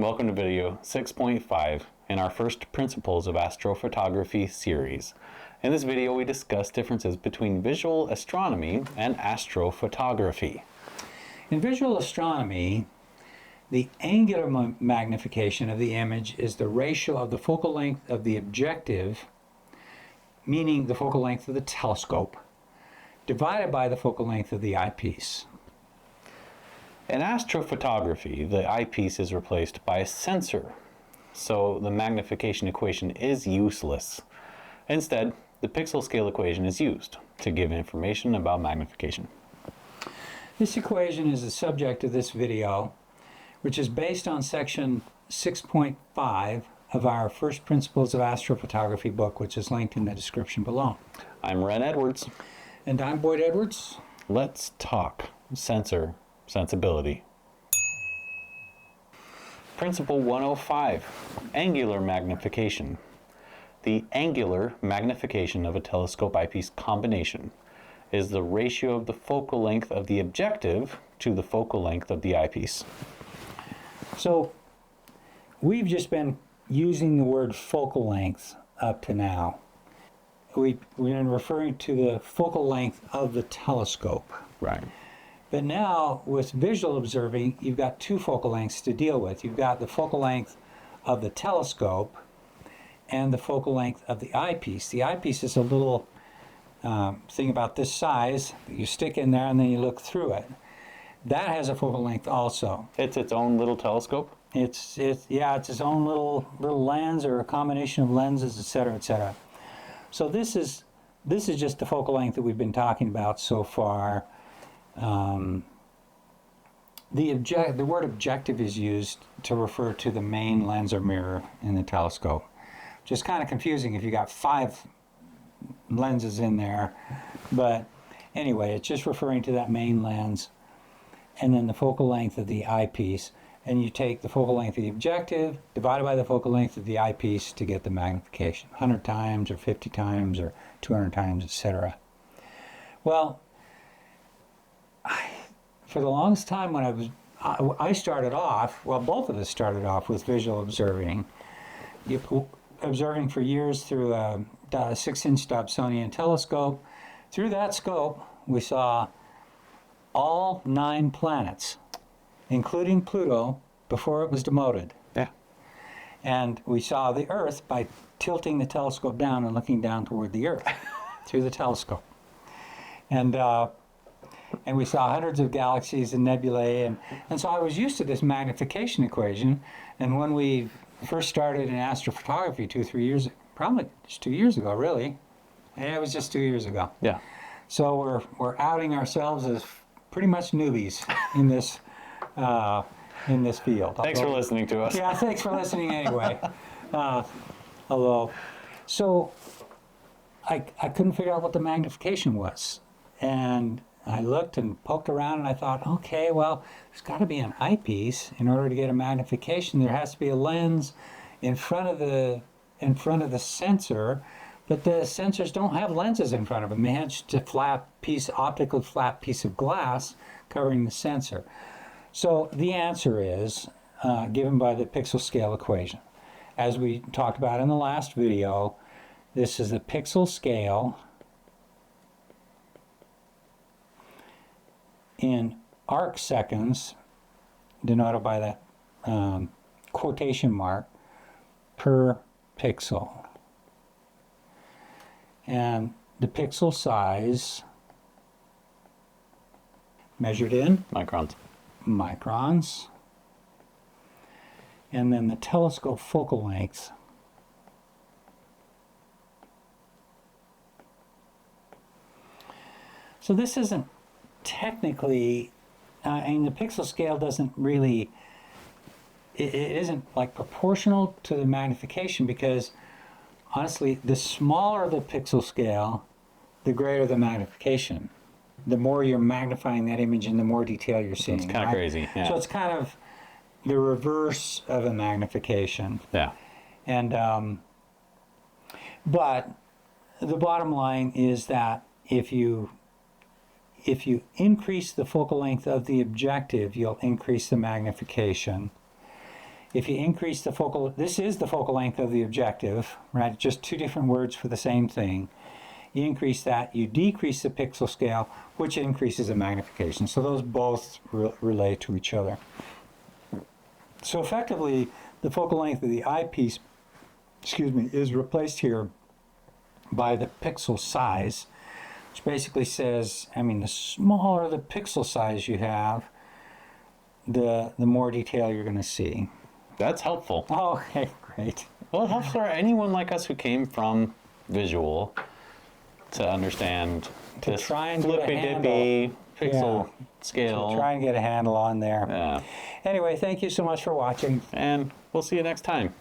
welcome to video 6.5 in our first Principles of Astrophotography series. In this video we discuss differences between visual astronomy and astrophotography. In visual astronomy, the angular magnification of the image is the ratio of the focal length of the objective, meaning the focal length of the telescope, divided by the focal length of the eyepiece. In astrophotography, the eyepiece is replaced by a sensor, so the magnification equation is useless. Instead, the pixel scale equation is used to give information about magnification. This equation is the subject of this video, which is based on section 6.5 of our First Principles of Astrophotography book, which is linked in the description below. I'm Ren Edwards. And I'm Boyd Edwards. Let's talk sensor sensibility. Principle 105, angular magnification. The angular magnification of a telescope eyepiece combination is the ratio of the focal length of the objective to the focal length of the eyepiece. So we've just been using the word focal length up to now. We've been referring to the focal length of the telescope. Right. But now, with visual observing, you've got two focal lengths to deal with. You've got the focal length of the telescope and the focal length of the eyepiece. The eyepiece is a little thing about this size that you stick in there and then you look through it. That has a focal length also. It's its own little telescope? It's its own little lens, or a combination of lenses, etc., etc. So this is just the focal length that we've been talking about so far. The word objective is used to refer to the main lens or mirror in the telescope. Which is kind of confusing if you got 5 lenses in there. But anyway, it's just referring to that main lens. And then the focal length of the eyepiece. And you take the focal length of the objective divided by the focal length of the eyepiece to get the magnification. 100 times or 50 times or 200 times, etc. Well, for the longest time when I started off, well, both of us started off with visual observing. Observing for years through a 6-inch Dobsonian telescope. Through that scope, we saw all 9 planets, including Pluto, before it was demoted. Yeah. And we saw the Earth by tilting the telescope down and looking down toward the Earth through the telescope. And we saw hundreds of galaxies and nebulae, and so I was used to this magnification equation. And when we first started in astrophotography 2-3 years, probably just 2 years ago, really. Yeah, it was just 2 years ago. Yeah. So we're outing ourselves as pretty much newbies in this field. Thanks for listening to us. Yeah, thanks for listening anyway. Although, so I couldn't figure out what the magnification was, and I looked and poked around and I thought, okay, well, there's got to be an eyepiece in order to get a magnification. There has to be a lens in front of the sensor, but the sensors don't have lenses in front of them. They have just a optically flat piece of glass covering the sensor. So the answer is given by the pixel scale equation. As we talked about in the last video, this is the pixel scale in arc seconds, denoted by the quotation mark, per pixel. And the pixel size measured in microns. And then the telescope focal length so this isn't technically, and the pixel scale doesn't really, it isn't like proportional to the magnification, because honestly, the smaller the pixel scale, the greater the magnification. The more you're magnifying that image and the more detail you're seeing. It's kind of crazy. Yeah. So it's kind of the reverse of a magnification. Yeah. And but the bottom line is that if you increase the focal length of the objective, you'll increase the magnification. If you increase the focal, this is the focal length of the objective, right? Just two different words for the same thing. You increase that, you decrease the pixel scale, which increases the magnification. So those both relate to each other. So effectively, the focal length of the eyepiece, is replaced here by the pixel size, which basically says, I mean, the smaller the pixel size you have, the more detail you're going to see. That's helpful. Oh, okay, great. Well, it helps for anyone like us who came from visual to understand To this try and get a flippy-dippy pixel scale. Try and get a handle on there. Yeah. Anyway, thank you so much for watching. And we'll see you next time.